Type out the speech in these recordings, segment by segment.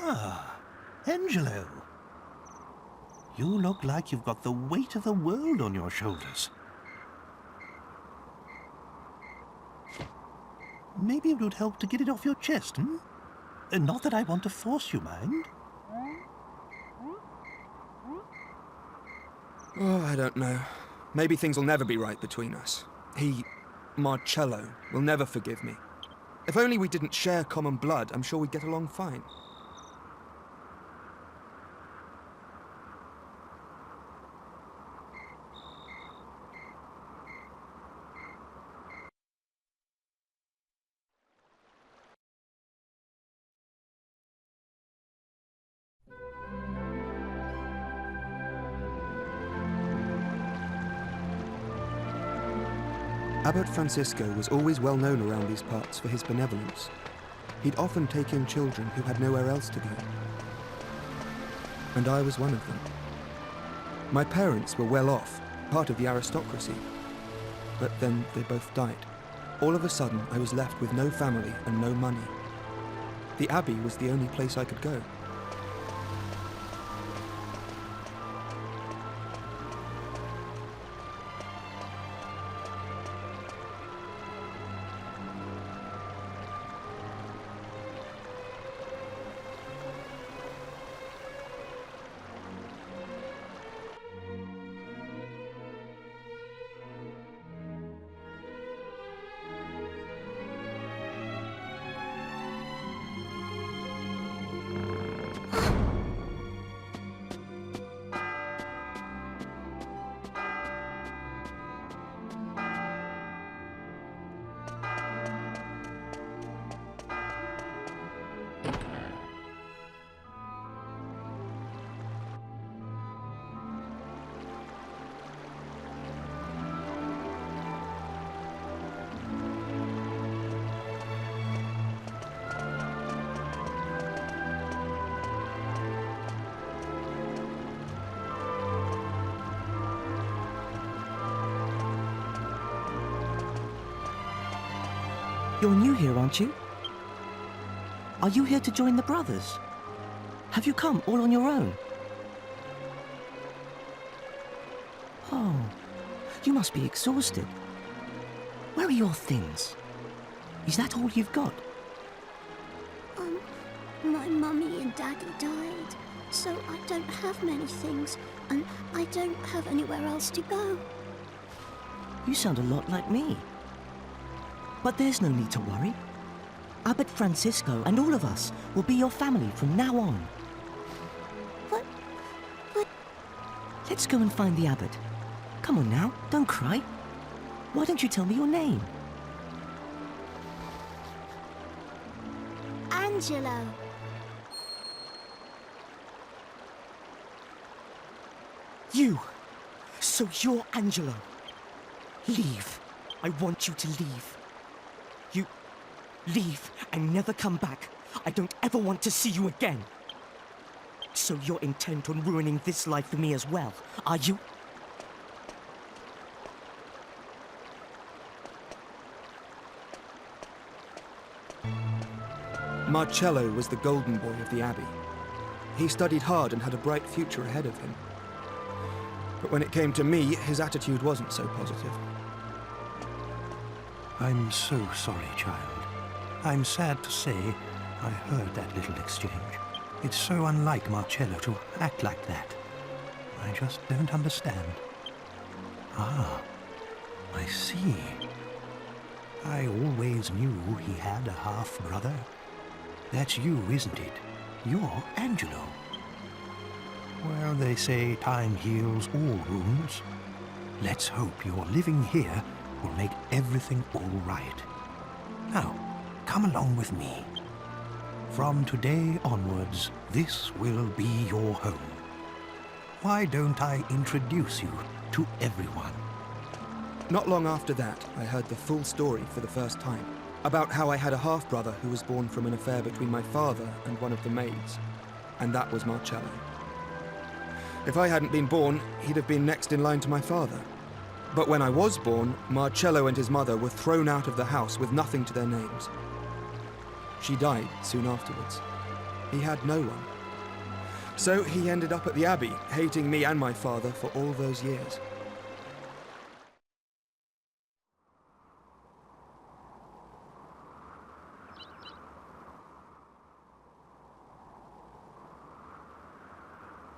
Ah, Angelo. You look like you've got the weight of the world on your shoulders. Maybe it would help to get it off your chest, hmm? Not that I want to force you, mind. Oh, I don't know. Maybe things will never be right between us. Marcello, will never forgive me. If only we didn't share common blood, I'm sure we'd get along fine. Abbot Francisco was always well known around these parts for his benevolence. He'd often take in children who had nowhere else to go. And I was one of them. My parents were well off, part of the aristocracy. But then they both died. All of a sudden, I was left with no family and no money. The Abbey was the only place I could go. You're new here, aren't you? Are you here to join the brothers? Have you come all on your own? Oh, you must be exhausted. Where are your things? Is that all you've got? My mummy and daddy died, so I don't have many things, and I don't have anywhere else to go. You sound a lot like me. But there's no need to worry. Abbot Francisco and all of us will be your family from now on. But... Let's go and find the abbot. Come on now, don't cry. Why don't you tell me your name? Angelo. You! So you're Angelo. Leave. I want you to leave. You leave and never come back. I don't ever want to see you again. So you're intent on ruining this life for me as well, are you? Marcello was the golden boy of the Abbey. He studied hard and had a bright future ahead of him. But when it came to me, his attitude wasn't so positive. I'm so sorry, child. I'm sad to say I heard that little exchange. It's so unlike Marcello to act like that. I just don't understand. Ah, I see. I always knew he had a half-brother. That's you, isn't it? You're Angelo. Well, they say time heals all wounds. Let's hope your living here will make everything all right. Now, come along with me. From today onwards, this will be your home. Why don't I introduce you to everyone? Not long after that, I heard the full story for the first time, about how I had a half-brother who was born from an affair between my father and one of the maids, and that was Marcello. If I hadn't been born, he'd have been next in line to my father. But when I was born, Marcello and his mother were thrown out of the house with nothing to their names. She died soon afterwards. He had no one. So he ended up at the Abbey, hating me and my father for all those years.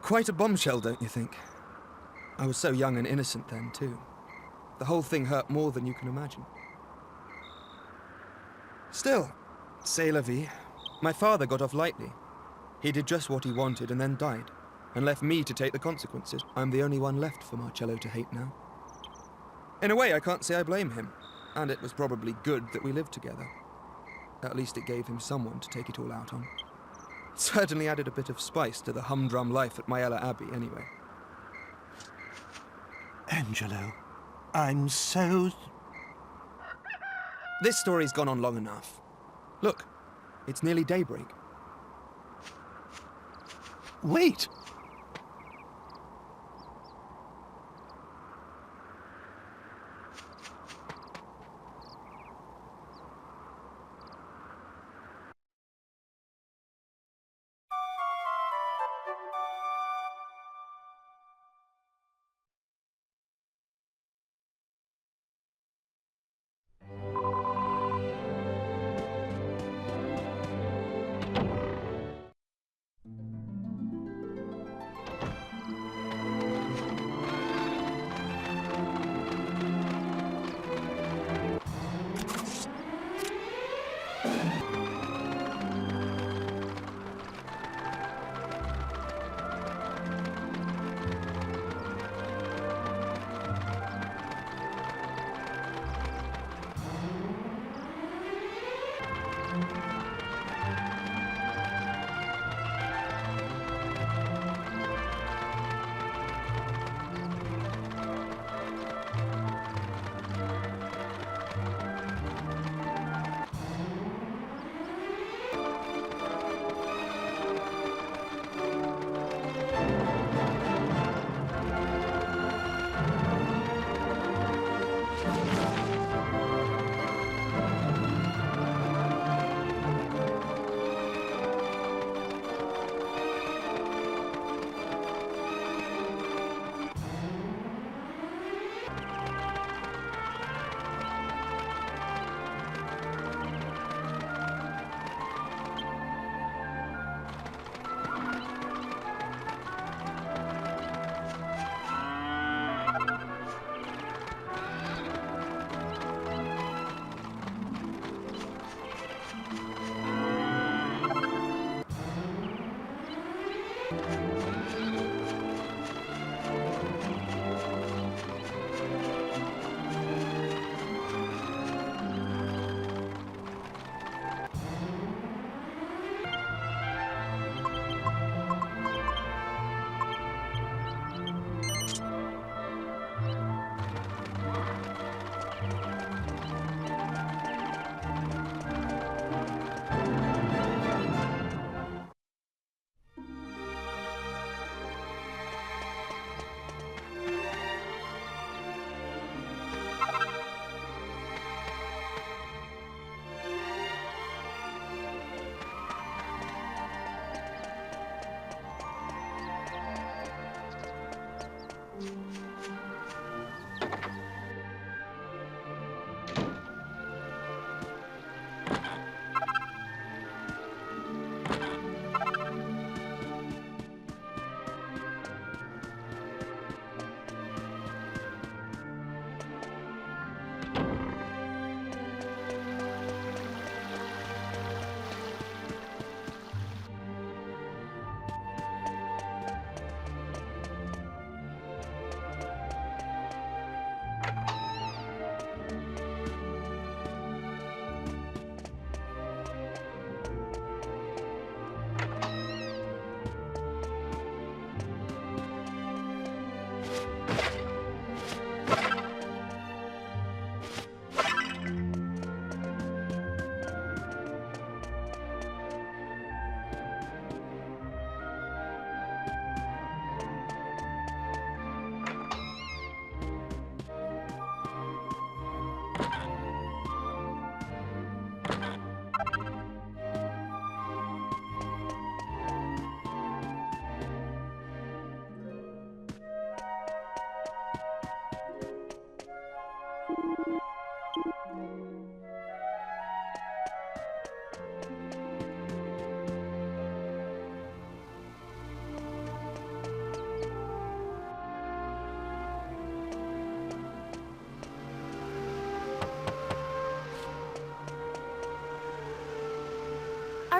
Quite a bombshell, don't you think? I was so young and innocent then, too. The whole thing hurt more than you can imagine. Still, c'est la vie. My father got off lightly. He did just what he wanted and then died, and left me to take the consequences. I'm the only one left for Marcello to hate now. In a way, I can't say I blame him, and it was probably good that we lived together. At least it gave him someone to take it all out on. It certainly added a bit of spice to the humdrum life at Myella Abbey, anyway. Angelo, I'm so... This story's gone on long enough. Look, it's nearly daybreak. Wait!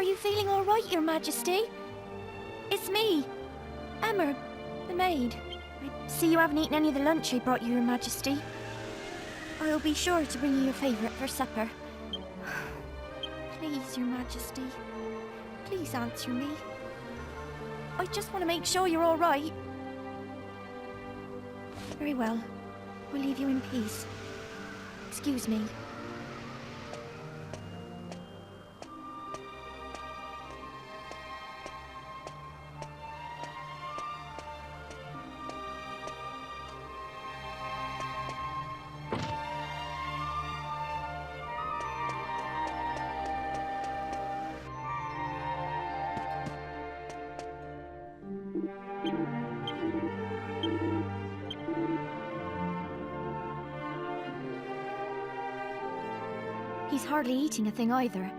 Are you feeling all right, Your Majesty? It's me, Emma, the maid. I see you haven't eaten any of the lunch I brought you, Your Majesty. I'll be sure to bring you your favourite for supper. Please, Your Majesty. Please answer me. I just want to make sure you're all right. Very well. We'll leave you in peace. Excuse me. He's hardly eating a thing either.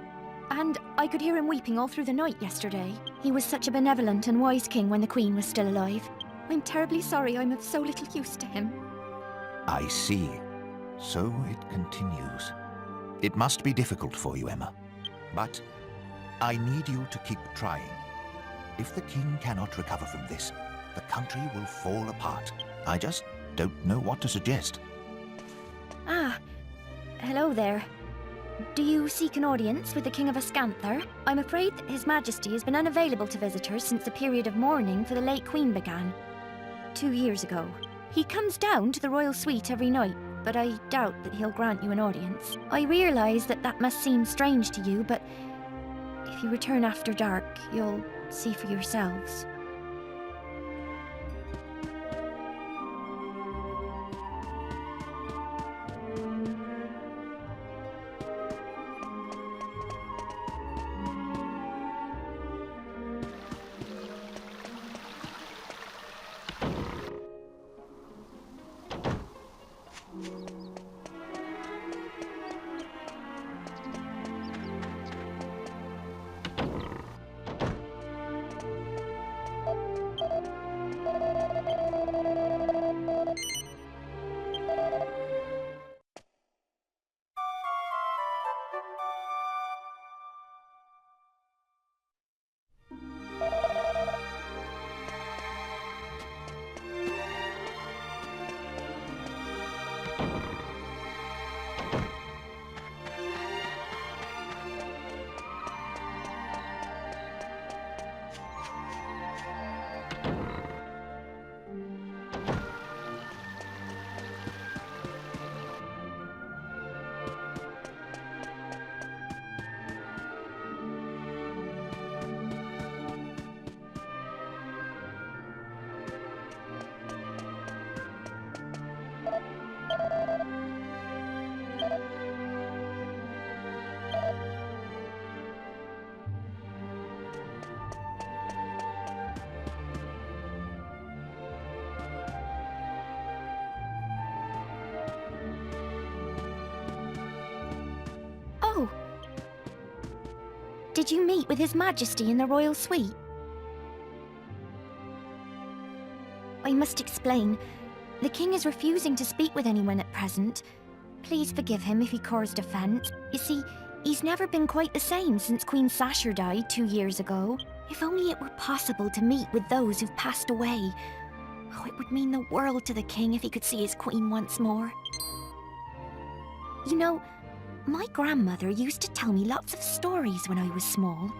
And I could hear him weeping all through the night yesterday. He was such a benevolent and wise king when the Queen was still alive. I'm terribly sorry I'm of so little use to him. I see. So it continues. It must be difficult for you, Emma. But I need you to keep trying. If the king cannot recover from this, the country will fall apart. I just don't know what to suggest. Ah, hello there. Do you seek an audience with the King of Ascantha? I'm afraid that His Majesty has been unavailable to visitors since the period of mourning for the late Queen began 2 years ago. He comes down to the royal suite every night, but I doubt that he'll grant you an audience. I realise that that must seem strange to you, but if you return after dark, you'll see for yourselves. Oh! Did you meet with His Majesty in the royal suite? I must explain. The king is refusing to speak with anyone at present. Please forgive him if he caused offence. You see, he's never been quite the same since Queen Sasha died 2 years ago. If only it were possible to meet with those who've passed away. Oh, it would mean the world to the king if he could see his queen once more. You know, my grandmother used to tell me lots of stories when I was small.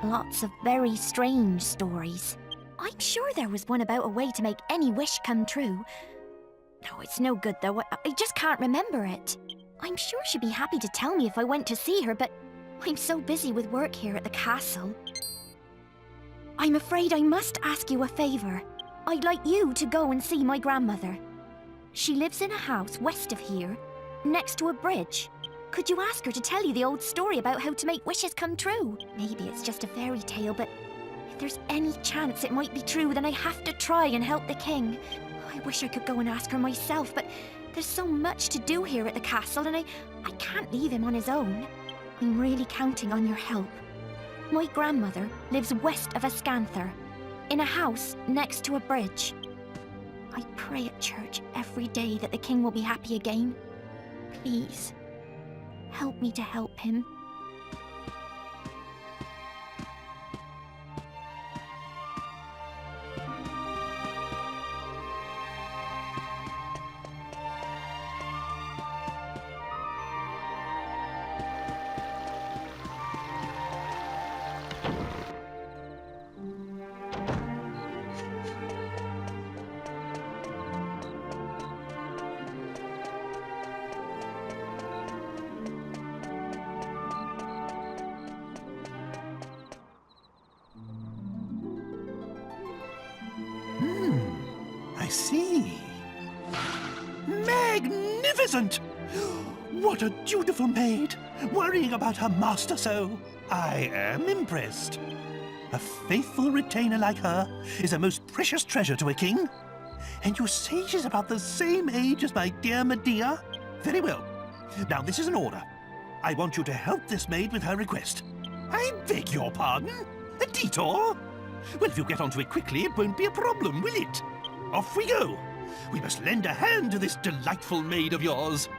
Lots of very strange stories. I'm sure there was one about a way to make any wish come true. No, it's no good though. I just can't remember it. I'm sure she'd be happy to tell me if I went to see her, but I'm so busy with work here at the castle. I'm afraid I must ask you a favour. I'd like you to go and see my grandmother. She lives in a house west of here, next to a bridge. Could you ask her to tell you the old story about how to make wishes come true? Maybe it's just a fairy tale, but if there's any chance it might be true, then I have to try and help the king. I wish I could go and ask her myself, but there's so much to do here at the castle, and I can't leave him on his own. I'm really counting on your help. My grandmother lives west of ascantha, in a house next to a bridge. I pray at church every day that the king will be happy again. Please, help me to help him. Magnificent! What a dutiful maid, worrying about her master so. I am impressed. A faithful retainer like her is a most precious treasure to a king. And you say she's about the same age as my dear Medea? Very well. Now this is an order. I want you to help this maid with her request. I beg your pardon? A detour? Well, if you get onto it quickly, it won't be a problem, will it? Off we go. We must lend a hand to this delightful maid of yours.